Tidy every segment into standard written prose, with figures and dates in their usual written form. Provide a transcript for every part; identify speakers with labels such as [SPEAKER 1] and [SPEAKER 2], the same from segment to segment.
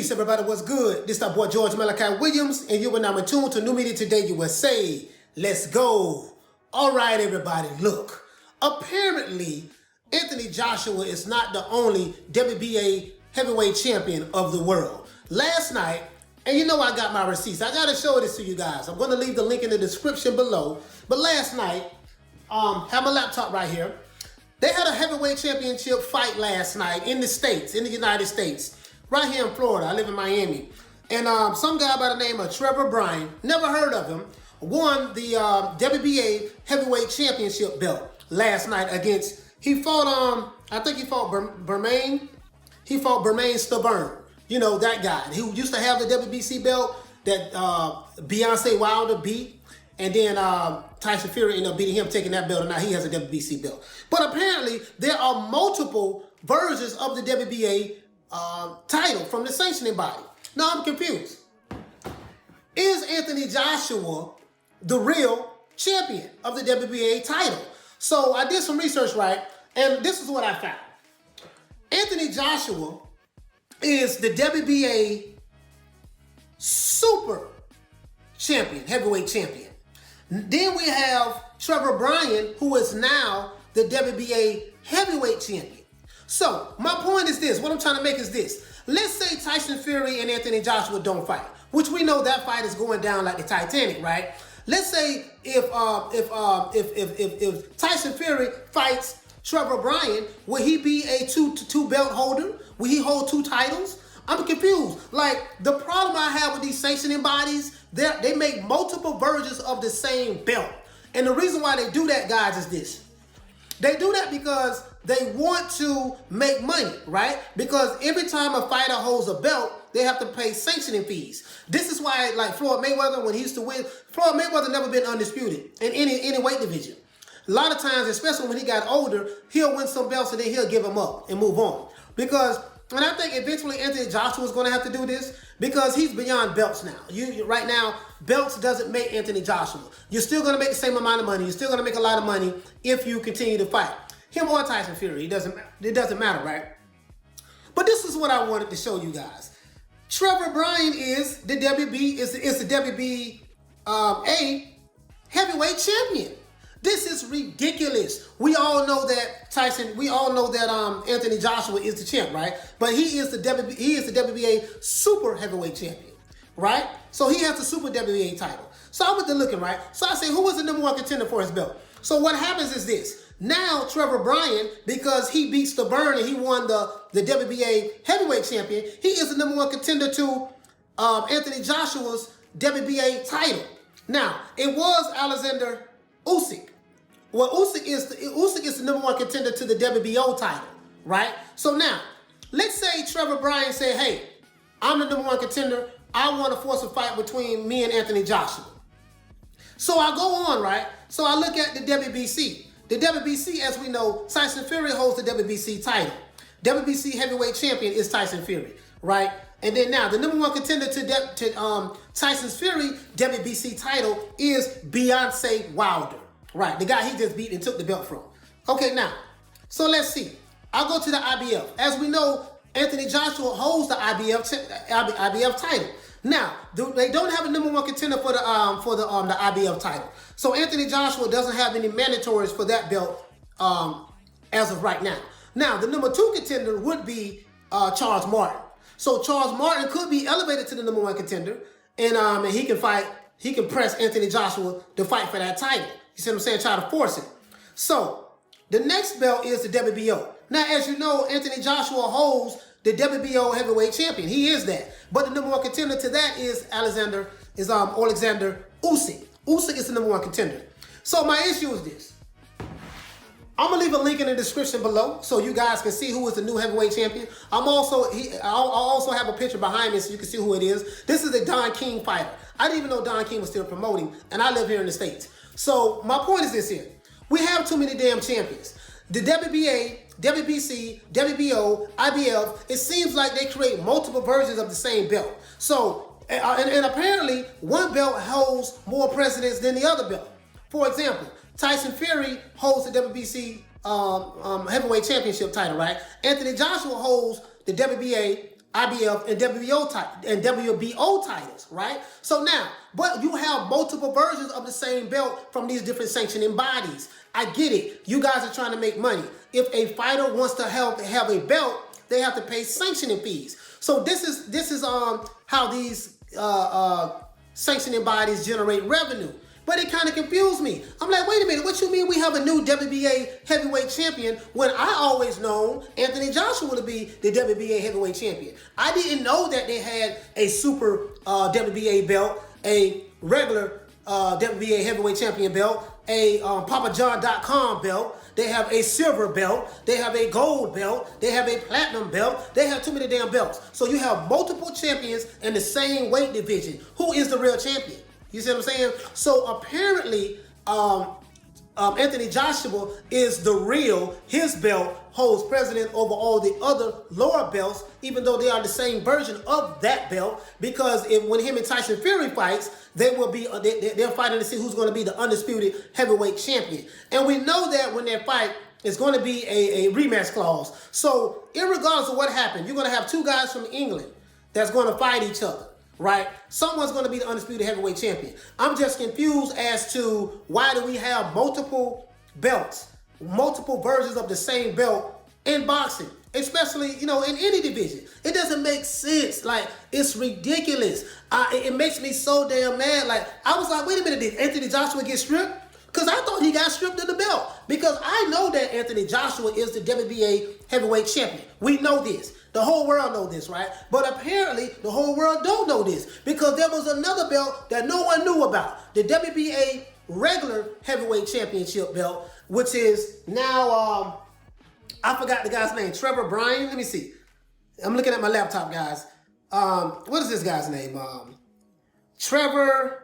[SPEAKER 1] Peace, everybody. What's good? This is our boy George Malachi Williams, and you are now in tune to New Media Today USA. Let's go. All right, everybody. Look, apparently, Anthony Joshua is not the only WBA Heavyweight Champion of the world. Last night, and you know I got my receipts. I got to show this to you guys. I'm going to leave the link in the description below. But last night, have my laptop right here. They had a heavyweight championship fight last night in the States, in the United States. Right here in Florida. I live in Miami. And some guy by the name of Trevor Bryan, never heard of him, won the WBA Heavyweight Championship belt last night against, he fought, I think he fought Bermane. He fought Bermane Stiverne. You know, that guy who used to have the WBC belt that Beyonce Wilder beat. And then Tyson Fury ended up beating him, taking that belt, and now he has a WBC belt. But apparently, there are multiple versions of the WBA title from the sanctioning body. Now I'm confused. Is Anthony Joshua the real champion of the WBA title? So I did some research, right? And this is what I found. Anthony Joshua is the WBA super champion, heavyweight champion. Then we have Trevor Bryan, who is now the WBA heavyweight champion. So, my point is this. What I'm trying to make is this. Let's say Tyson Fury and Anthony Joshua don't fight, which we know that fight is going down like the Titanic, right? Let's say if Tyson Fury fights Trevor Bryan, will he be a two belt holder? Will he hold two titles? I'm confused. Like, the problem I have with these sanctioning bodies, they make multiple versions of the same belt. And the reason why they do that, guys, is this. They do that because they want to make money, right? Because every time a fighter holds a belt, they have to pay sanctioning fees. This is why, like Floyd Mayweather, when he used to win, Floyd Mayweather never been undisputed in any weight division. A lot of times, especially when he got older, he'll win some belts and then he'll give them up and move on. Because, and I think eventually Anthony Joshua is going to have to do this because he's beyond belts now. Right now, belts doesn't make Anthony Joshua. You're still going to make the same amount of money. You're still going to make a lot of money if you continue to fight. Him or Tyson Fury, it doesn't matter, right? But this is what I wanted to show you guys. Trevor Bryan is the WBA heavyweight champion. This is ridiculous. We all know that Anthony Joshua is the champ, right? But he is the WBA super heavyweight champion, right? So he has the super WBA title. So I went to looking, right? So I say, who was the number one contender for his belt? So what happens is this. Now Trevor Bryan, because he beat Stiverne and he won the WBA heavyweight champion, he is the number one contender to Anthony Joshua's WBA title. Now, it was Alexander Usyk. Well, Usyk is the number one contender to the WBO title, right? So now, let's say Trevor Bryan say, hey, I'm the number one contender. I want to force a fight between me and Anthony Joshua. So I go on, right? So I look at the WBC. The WBC, as we know, Tyson Fury holds the WBC title. WBC heavyweight champion is Tyson Fury, right? And then now, the number one contender to Tyson Fury WBC title is Beyonce Wilder, right? The guy he just beat and took the belt from. Okay, now, so let's see. I'll go to the IBF. As we know, Anthony Joshua holds the IBF title. Now, they don't have a number one contender for the IBF title. So Anthony Joshua doesn't have any mandatories for that belt as of right now. Now, the number two contender would be Charles Martin. So Charles Martin could be elevated to the number one contender, and he can fight. He can press Anthony Joshua to fight for that title. You see what I'm saying? Try to force it. So the next belt is the WBO. Now, as you know, Anthony Joshua holds the WBO heavyweight champion. He is that. But the number one contender to that is Alexander Usyk. Usyk is the number one contender. So my issue is this. I'm gonna leave a link in the description below so you guys can see who is the new heavyweight champion. I'll also have a picture behind me so you can see who it is. This is the Don King fighter. I didn't even know Don King was still promoting, and I live here in the States. So my point is this here. We have too many damn champions. The WBA, WBC, WBO, IBF, it seems like they create multiple versions of the same belt. So, and apparently, one belt holds more precedence than the other belt. For example, Tyson Fury holds the WBC heavyweight championship title, right? Anthony Joshua holds the WBA IBF and WBO titles, right? So now, but you have multiple versions of the same belt from these different sanctioning bodies. I get it. You guys are trying to make money. If a fighter wants to have a belt, they have to pay sanctioning fees. So this is how these sanctioning bodies generate revenue. But it kind of confused me. I'm like, wait a minute, what you mean we have a new WBA Heavyweight Champion when I always known Anthony Joshua to be the WBA Heavyweight Champion? I didn't know that they had a super WBA belt, a regular WBA Heavyweight Champion belt, a PapaJohn.com belt. They have a silver belt. They have a gold belt. They have a platinum belt. They have too many damn belts. So you have multiple champions in the same weight division. Who is the real champion? You see what I'm saying? So apparently, Anthony Joshua is the real. His belt holds precedence over all the other lower belts, even though they are the same version of that belt. Because when him and Tyson Fury fights, they will be they're fighting to see who's going to be the undisputed heavyweight champion. And we know that when they fight, it's going to be a rematch clause. So irregardless of what happened, you're going to have two guys from England that's going to fight each other. Right? Someone's going to be the undisputed heavyweight champion. I'm just confused as to why do we have multiple belts, multiple versions of the same belt in boxing, especially, in any division. It doesn't make sense. Like, it's ridiculous. It makes me so damn mad. Like, I was like, wait a minute, did Anthony Joshua get stripped? Because I thought he got stripped of the belt. Because I know that Anthony Joshua is the WBA heavyweight champion. We know this. The whole world know this, right? But apparently, the whole world don't know this because there was another belt that no one knew about. The WBA regular heavyweight championship belt, which is now, I forgot the guy's name, Trevor Bryan. Let me see. I'm looking at my laptop, guys. What is this guy's name? Trevor,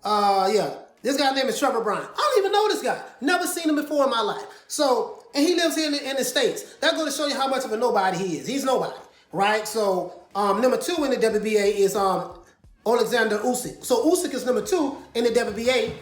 [SPEAKER 1] yeah. This guy's name is Trevor Bryan. I don't even know this guy. Never seen him before in my life. So, and he lives here in the States. That's going to show you how much of a nobody he is. He's nobody, right? So, number 2 in the WBA is Alexander Usyk. So, Usyk is number 2 in the WBA,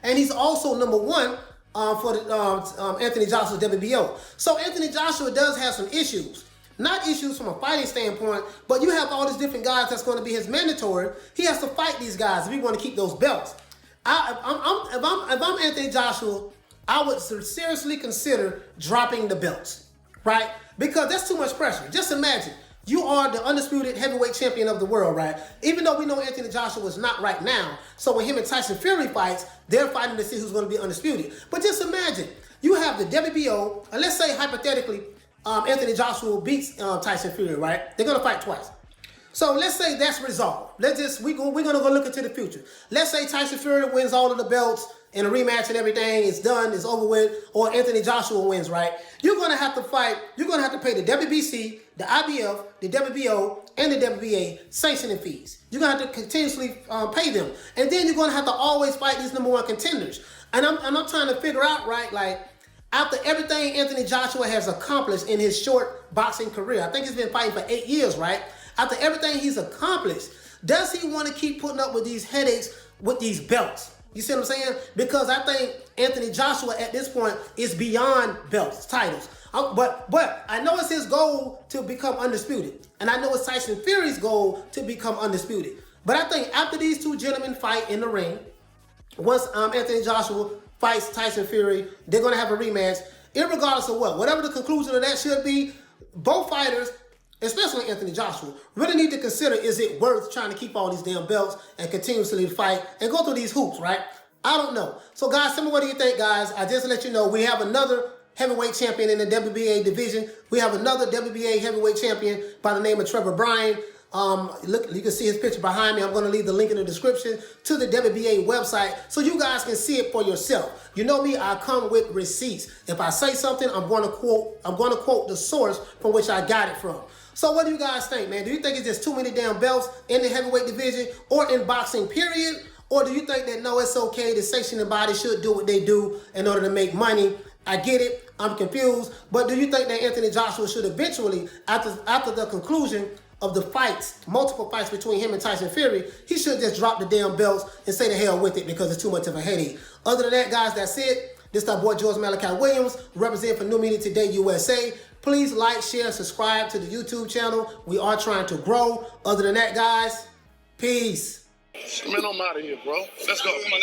[SPEAKER 1] and he's also number 1 for the, Anthony Joshua's WBO. So, Anthony Joshua does have some issues. Not issues from a fighting standpoint, but you have all these different guys that's going to be his mandatory. He has to fight these guys if he want to keep those belts. If I'm Anthony Joshua, I would seriously consider dropping the belts, right? Because that's too much pressure. Just imagine, you are the undisputed heavyweight champion of the world, right? Even though we know Anthony Joshua is not right now, so when him and Tyson Fury fights, they're fighting to see who's going to be undisputed. But just imagine, you have the WBO, and let's say hypothetically, Anthony Joshua beats Tyson Fury, right? They're going to fight twice. So let's say that's resolved. We're going to go look into the future. Let's say Tyson Fury wins all of the belts in a rematch and everything. It's done. It's over with. Or Anthony Joshua wins, right? You're going to have to fight. You're going to have to pay the WBC, the IBF, the WBO, and the WBA sanctioning fees. You're going to have to continuously pay them. And then you're going to have to always fight these number 1 contenders. And I'm trying to figure out, right, like, after everything Anthony Joshua has accomplished in his short boxing career, I think he's been fighting for 8 years, right? After everything he's accomplished, does he want to keep putting up with these headaches with these belts? You see what I'm saying? Because I think Anthony Joshua at this point is beyond belts, titles. But I know it's his goal to become undisputed. And I know it's Tyson Fury's goal to become undisputed. But I think after these two gentlemen fight in the ring, once Anthony Joshua fights Tyson Fury, they're going to have a rematch. Irregardless of whatever the conclusion of that should be, both fighters, especially Anthony Joshua, really need to consider, is it worth trying to keep all these damn belts and continuously fight and go through these hoops, right? I don't know. So, guys, tell me, what do you think, guys? I just let you know we have another heavyweight champion in the WBA division. We have another WBA heavyweight champion by the name of Trevor Bryan. Look, you can see his picture behind me. I'm going to leave the link in the description to the WBA website so you guys can see it for yourself. You know me, I come with receipts. If I say something, I'm going to quote the source from which I got it from. So what do you guys think, man? Do you think it's just too many damn belts in the heavyweight division or in boxing, period? Or do you think that, no, it's okay, the sanctioning body should do what they do in order to make money? I get it. I'm confused. But do you think that Anthony Joshua should eventually, after the conclusion of the fights, multiple fights between him and Tyson Fury, he should just drop the damn belts and say the hell with it because it's too much of a headache? Other than that, guys, that's it. This is our boy George Malachi Williams, representing for New Media Today USA. Please like, share, subscribe to the YouTube channel. We are trying to grow. Other than that, guys, peace.
[SPEAKER 2] Man, I'm out of here, bro. Let's go. Come on.